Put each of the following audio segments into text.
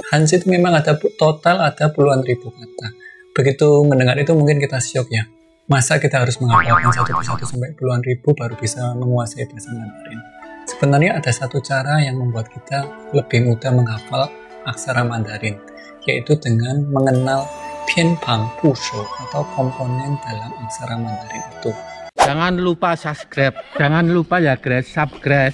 Hans itu memang total ada puluhan ribu kata. Begitu mendengar itu mungkin kita syok ya. Masa kita harus menghafalkan satu persatu sampai puluhan ribu baru bisa menguasai bahasa Mandarin? Sebenarnya ada satu cara yang membuat kita lebih mudah menghafal aksara Mandarin, yaitu dengan mengenal pianpang pusho atau komponen dalam aksara Mandarin itu. Jangan lupa subscribe, jangan lupa ya guys, subscribe.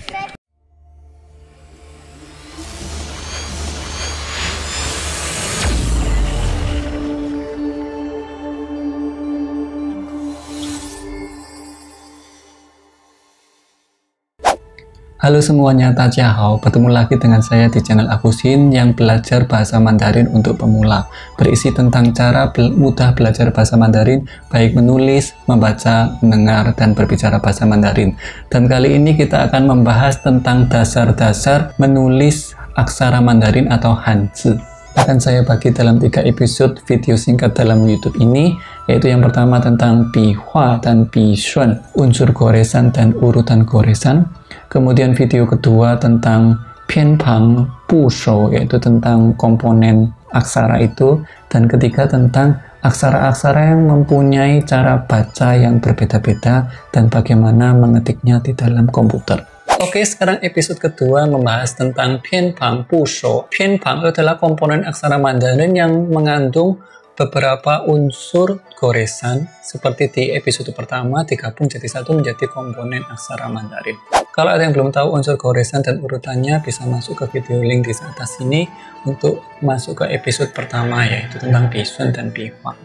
Halo semuanya, Tajahau. Bertemu lagi dengan saya di channel aku Xin yang belajar bahasa Mandarin untuk pemula. Berisi tentang cara mudah belajar bahasa Mandarin, baik menulis, membaca, mendengar, dan berbicara bahasa Mandarin. Dan kali ini kita akan membahas tentang dasar-dasar menulis aksara Mandarin atau Hanzi. Akan saya bagi dalam 3 episode video singkat dalam YouTube ini, yaitu yang pertama tentang bihua dan bishun, unsur goresan dan urutan goresan. Kemudian video kedua tentang pianpang pusho, yaitu tentang komponen aksara itu. Dan ketiga tentang aksara-aksara yang mempunyai cara baca yang berbeda-beda dan bagaimana mengetiknya di dalam komputer. Oke, sekarang episode kedua membahas tentang pianpang pusho. Pianpang adalah komponen aksara Mandarin yang mengandung beberapa unsur goresan, seperti di episode pertama digabung jadi satu menjadi komponen aksara Mandarin. Kalau ada yang belum tahu unsur goresan dan urutannya, bisa masuk ke video link di atas sini untuk masuk ke episode pertama, yaitu tentang bishun dan bihua.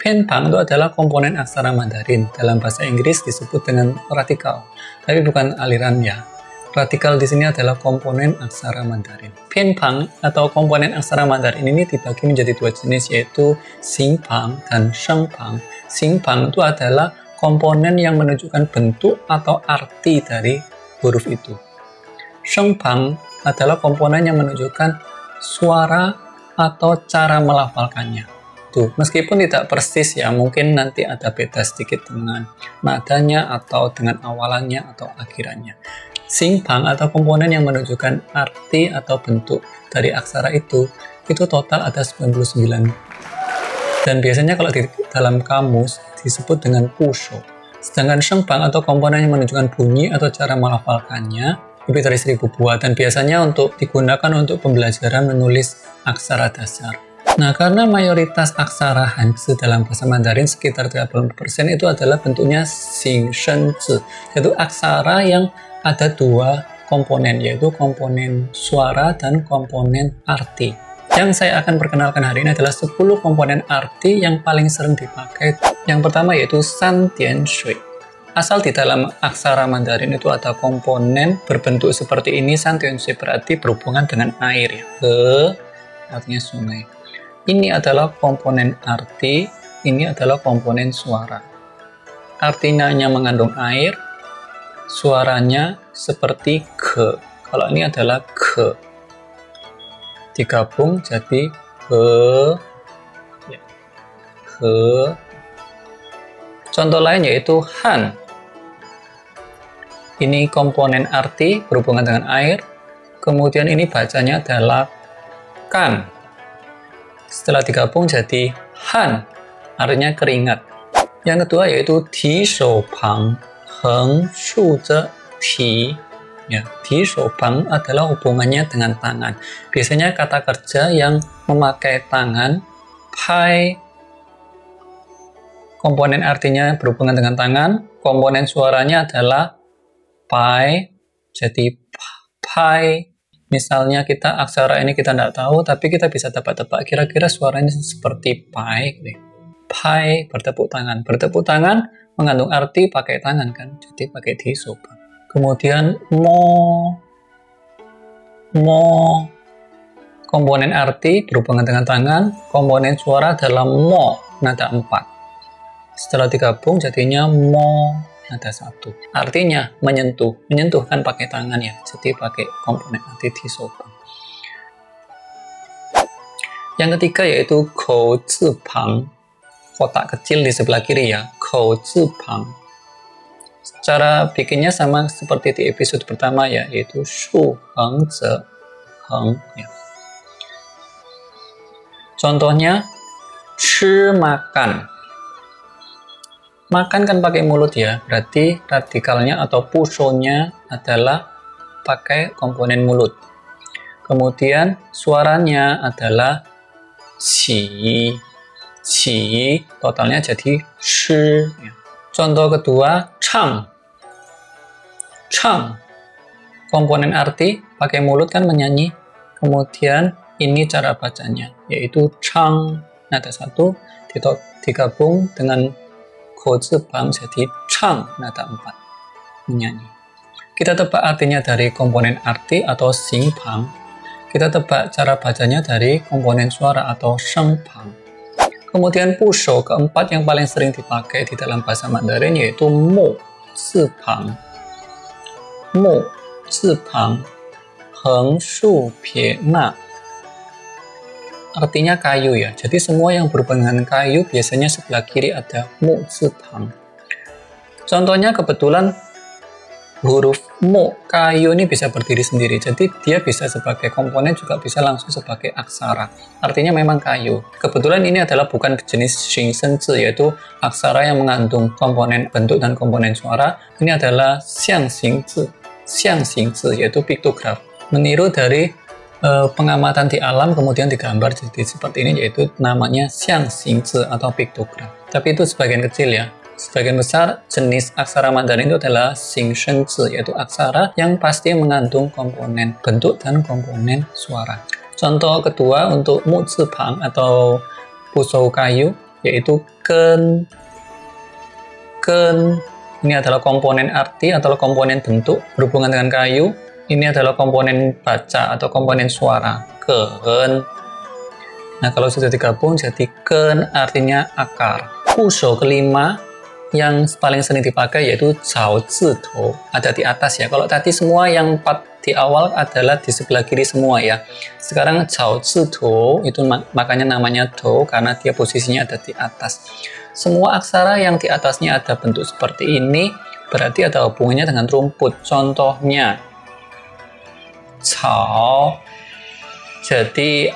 Pianpang itu adalah komponen aksara Mandarin. Dalam bahasa Inggris disebut dengan radikal, tapi bukan aliran ya. Radikal di sini adalah komponen aksara Mandarin. Pianpang atau komponen aksara Mandarin ini dibagi menjadi 2 jenis, yaitu xingpang dan shengpang. Xingpang itu adalah komponen yang menunjukkan bentuk atau arti dari huruf itu. Shengpang adalah komponen yang menunjukkan suara atau cara melafalkannya. Tuh, meskipun tidak persis ya, mungkin nanti ada beda sedikit dengan nadanya atau dengan awalannya atau akhirannya. Xingpang atau komponen yang menunjukkan arti atau bentuk dari aksara itu total ada 99. Dan biasanya kalau di dalam kamus disebut dengan pusho. Sedangkan shengpang atau komponen yang menunjukkan bunyi atau cara melafalkannya lebih dari 1000 buah, dan biasanya digunakan untuk pembelajaran menulis aksara dasar. Nah, karena mayoritas aksara Hanzi dalam bahasa Mandarin sekitar 30% itu adalah bentuknya xing shen zi, yaitu aksara yang ada 2 komponen, yaitu komponen suara dan komponen arti. Yang saya akan perkenalkan hari ini adalah 10 komponen arti yang paling sering dipakai. Yang pertama yaitu san dian shui. Asal di dalam aksara Mandarin itu ada komponen berbentuk seperti ini. San dian shui berarti berhubungan dengan air ya. He artinya sungai. Ini adalah komponen arti, ini adalah komponen suara. Artinya mengandung air, suaranya seperti ke. Kalau ini adalah ke. Digabung jadi ke. Ya. Ke. Contoh lain yaitu han. Ini komponen arti berhubungan dengan air. Kemudian ini bacanya adalah kan. Setelah digabung jadi han, artinya keringat. Yang kedua yaitu ti shou pang heng shu zhe ti. Ya, ti shou pang adalah hubungannya dengan tangan. Biasanya kata kerja yang memakai tangan. Pai, komponen artinya berhubungan dengan tangan. Komponen suaranya adalah pai, jadi pai. Misalnya kita aksara ini kita tidak tahu, tapi kita bisa tebak-tebak kira-kira suaranya seperti pai. Pai bertepuk tangan. Bertepuk tangan mengandung arti pakai tangan kan, jadi pakai ti shou pang. Kemudian mo, komponen arti berhubungan dengan tangan. Komponen suara adalah mo, nada 4. Setelah digabung jadinya mo, nada 1. Artinya menyentuh. Menyentuh kan pakai tangan ya, jadi pakai komponen arti ti shou pang. Yang ketiga yaitu kou zi pang. Kotak kecil di sebelah kiri ya, kou zi pang. Cara bikinnya sama seperti di episode pertama ya, yaitu shu heng ze heng ya. Contohnya, shi makan. Makan kan pakai mulut ya, berarti radikalnya atau pusonya adalah pakai komponen mulut. Kemudian suaranya adalah qi, totalnya jadi shi. Contoh kedua, chang. Komponen arti pakai mulut kan menyanyi. Kemudian ini cara bacanya, yaitu chang nada 1 digabung dengan Bang jadi chang nada 4 menyanyi. Kita tebak artinya dari komponen arti atau bang. Kita tebak cara bacanya dari komponen suara atau bang. Kemudian pusho keempat yang paling sering dipakai di dalam bahasa Mandarin yaitu mo bang, heng shu pie na. Artinya kayu ya. Jadi semua yang berhubungan dengan kayu biasanya sebelah kiri ada mu bang. Contohnya kebetulan huruf mo kayu ini bisa berdiri sendiri. Jadi dia bisa sebagai komponen juga bisa langsung sebagai aksara. Artinya memang kayu. Kebetulan ini adalah bukan jenis xing shen zi, yaitu aksara yang mengandung komponen bentuk dan komponen suara. Ini adalah xiang xing zi, yaitu piktograf. Meniru dari pengamatan di alam kemudian digambar jadi seperti ini, yaitu namanya xiang xing zi atau piktograf. Tapi itu sebagian kecil ya. Sebagian besar jenis aksara Mandarin itu adalah xing shen zi, yaitu aksara yang pasti mengandung komponen bentuk dan komponen suara. Contoh kedua untuk mu bang atau pusau kayu yaitu ken. Ini adalah komponen arti atau komponen bentuk berhubungan dengan kayu. Ini adalah komponen baca atau komponen suara, ken. Nah, kalau sudah digabung jadi ken artinya akar. Pusho kelima yang paling sering dipakai yaitu cao zi tou, ada di atas ya. Kalau tadi semua yang 4 di awal adalah di sebelah kiri semua ya. Sekarang cao zi tou itu makanya namanya tou karena dia posisinya ada di atas. Semua aksara yang di atasnya ada bentuk seperti ini berarti ada hubungannya dengan rumput. Contohnya cao, jadi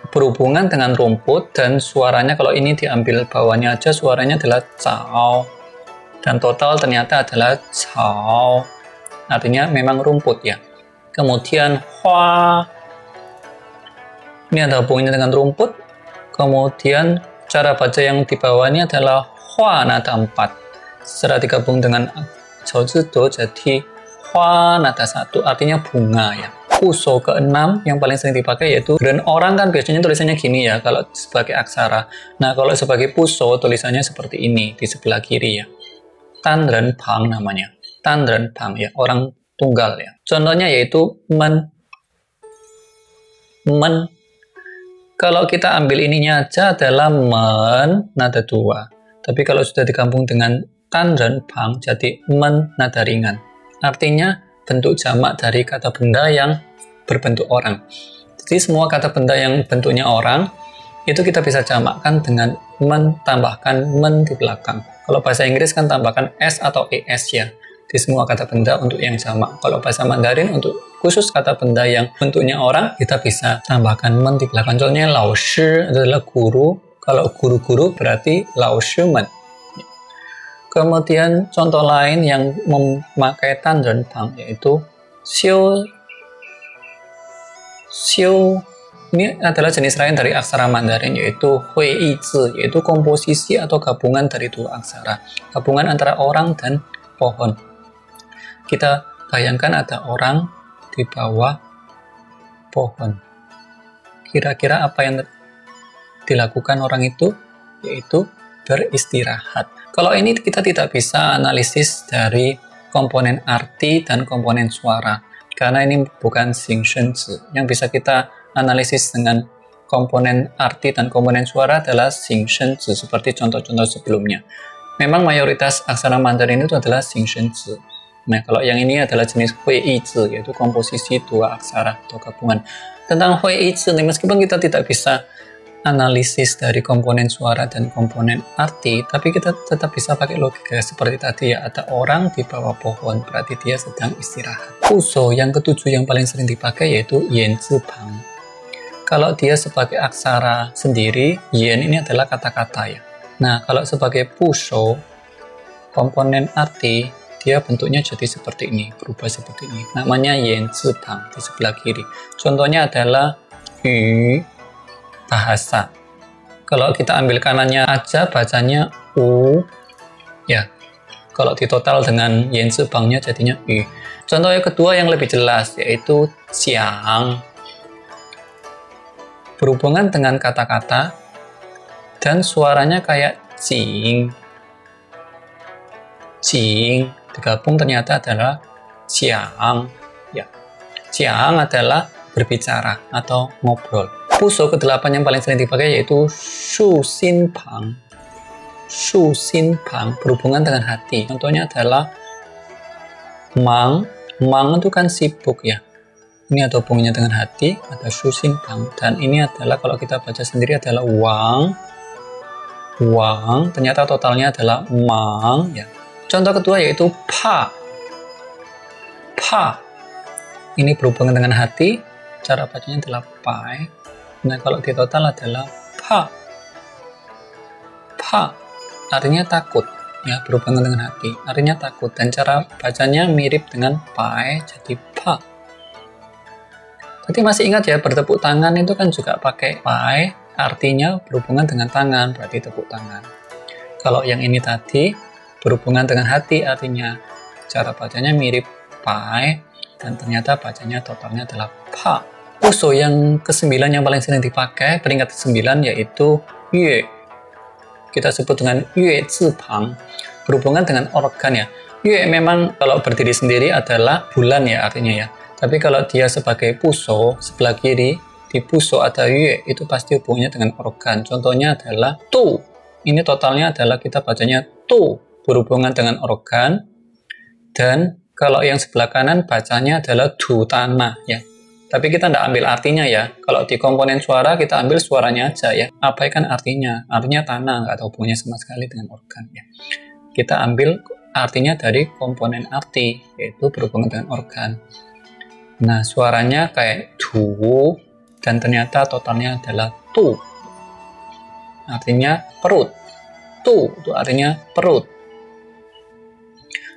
berhubungan dengan rumput dan suaranya kalau ini diambil bawahnya aja suaranya adalah cao dan total ternyata adalah cao, artinya memang rumput ya. Kemudian hua, ini ada hubungannya dengan rumput. Kemudian cara baca yang di bawahnya adalah hua nada 4 setelah digabung dengan cao zi tou jadi hua nada 1 artinya bunga ya. Pusho ke-6 yang paling sering dipakai yaitu dan orang kan biasanya tulisannya gini ya kalau sebagai aksara. Nah, kalau sebagai pusho tulisannya seperti ini di sebelah kiri ya. Tan ren pang namanya. Tan ren pang ya, orang tunggal ya. Contohnya yaitu men. Kalau kita ambil ininya aja adalah men nada 2. Tapi kalau sudah digabung dengan tan ren pang jadi men nada ringan. Artinya bentuk jamak dari kata benda yang berbentuk orang. Jadi semua kata benda yang bentuknya orang itu kita bisa jamakkan dengan men tambahkan men di belakang. Kalau bahasa Inggris kan tambahkan s atau es ya di semua kata benda untuk yang jamak. Kalau bahasa Mandarin untuk khusus kata benda yang bentuknya orang kita bisa tambahkan men di belakang. Contohnya lao shi adalah guru. Kalau guru-guru berarti lao shi men. Kemudian contoh lain yang memakai tan ren pang yaitu xiu. Ini adalah jenis lain dari aksara Mandarin yaitu hui yi zi, yaitu komposisi atau gabungan dari dua aksara, gabungan antara orang dan pohon. Kita bayangkan ada orang di bawah pohon. Kira-kira apa yang dilakukan orang itu? Yaitu beristirahat. Kalau ini kita tidak bisa analisis dari komponen arti dan komponen suara karena ini bukan xing shen zi. Yang bisa kita analisis dengan komponen arti dan komponen suara adalah xing shen zi seperti contoh-contoh sebelumnya. Memang mayoritas aksara Mandarin itu adalah xing shen zi. Nah, kalau yang ini adalah jenis hui yi zi yaitu komposisi dua aksara atau gabungan. Tentang hui yi zi meskipun kita tidak bisa analisis dari komponen suara dan komponen arti, tapi kita tetap bisa pakai logika seperti tadi ya, ada orang di bawah pohon, berarti dia sedang istirahat. Pusho yang ketujuh yang paling sering dipakai yaitu yan zi pang. kalau dia sebagai aksara sendiri, yen ini adalah kata-kata ya. Nah, kalau sebagai puso, komponen arti, dia bentuknya jadi seperti ini, berubah seperti ini. Namanya yen zipang di sebelah kiri. Contohnya adalah yu, bahasa. Kalau kita ambil kanannya aja, bacanya u, ya. Kalau ditotal dengan yen zipangnya jadinya yu. Contoh yang kedua yang lebih jelas, yaitu xiang. Berhubungan dengan kata-kata dan suaranya kayak cing. Cing digabung ternyata adalah xiang. Ya. Xiang adalah berbicara atau ngobrol. Puso ke-8 yang paling sering dipakai yaitu shu xin pang. Shu xin pang berhubungan dengan hati. Contohnya adalah mang. Mang itu kan sibuk ya. Ini ada hubungannya dengan hati, ada shu xin pang. Dan ini adalah kalau kita baca sendiri adalah wang. Wang, ternyata totalnya adalah mang ya. Contoh kedua yaitu pa. Pa. Ini berhubungan dengan hati, cara bacanya adalah pai. Nah, kalau di total adalah pa. Pa. Artinya takut ya, berhubungan dengan hati. Artinya takut dan cara bacanya mirip dengan pai, jadi pa. Berarti masih ingat ya, bertepuk tangan itu kan juga pakai pai, artinya berhubungan dengan tangan, berarti tepuk tangan. Kalau yang ini tadi, berhubungan dengan hati, artinya cara bacanya mirip pai, dan ternyata bacanya totalnya adalah pa. Puso yang ke-9 yang paling sering dipakai, peringkat ke-9 yaitu yue. Kita sebut dengan yue zipang, berhubungan dengan organ ya. Yue memang kalau berdiri sendiri adalah bulan ya artinya ya. Tapi kalau dia sebagai puso, sebelah kiri, di puso ada yue, itu pasti hubungannya dengan organ. Contohnya adalah tu. Ini totalnya adalah kita bacanya tu, berhubungan dengan organ. Dan kalau yang sebelah kanan bacanya adalah du tanah ya. Tapi kita tidak ambil artinya ya. Kalau di komponen suara, kita ambil suaranya aja ya. Abaikan artinya. Artinya tanah, nggak ada hubungannya sama sekali dengan organ ya. Kita ambil artinya dari komponen arti, yaitu berhubungan dengan organ. Nah, suaranya kayak du, dan ternyata totalnya adalah tu. Artinya perut. Tu, itu artinya perut.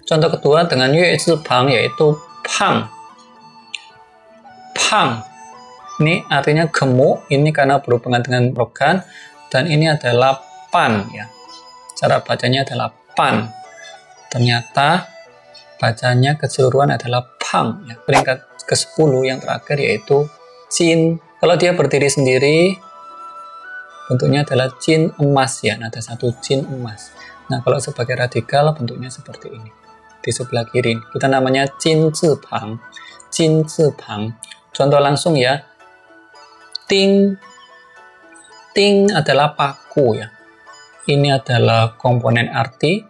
Contoh kedua dengan yue zipang yaitu pang. Pang. Ini artinya gemuk, ini karena berhubungan dengan organ, dan ini adalah pan ya. Cara bacanya adalah pan. Ternyata bacanya keseluruhan adalah pang ya. Peringkat ke-10 yang terakhir yaitu cin. Kalau dia berdiri sendiri bentuknya adalah cin emas ya. Nah, ada satu cin emas. Nah, kalau sebagai radikal bentuknya seperti ini. Di sebelah kiri kita namanya cin zipang. Cin zipang. Contoh langsung ya. Ting. Ting adalah paku ya. Ini adalah komponen arti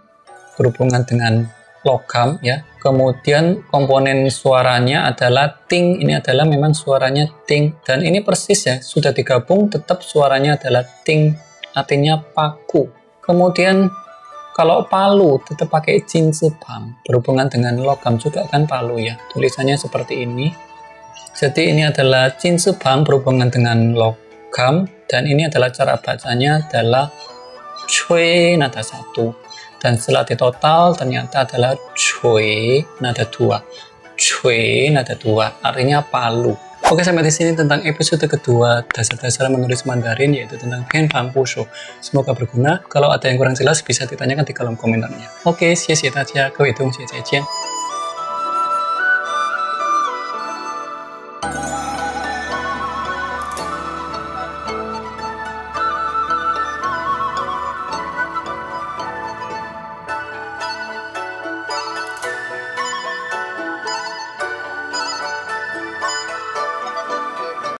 berhubungan dengan logam ya. Kemudian komponen suaranya adalah ting, ini adalah memang suaranya ting, dan ini persis ya, sudah digabung tetap suaranya adalah ting, artinya paku. Kemudian kalau palu tetap pakai jin zipang, berhubungan dengan logam juga kan palu ya, tulisannya seperti ini. Jadi ini adalah jin zipang berhubungan dengan logam, dan ini adalah cara bacanya adalah cui nada 1. Dan setelah ditotal ternyata adalah cui nada 2. Cui nada 2 artinya palu. Oke, sampai di sini tentang episode kedua dasar-dasar menulis Mandarin, yaitu tentang Penpang Pusho. Semoga berguna. Kalau ada yang kurang jelas bisa ditanyakan di kolom komentarnya. Oke, 谢谢大家，各位同学再见。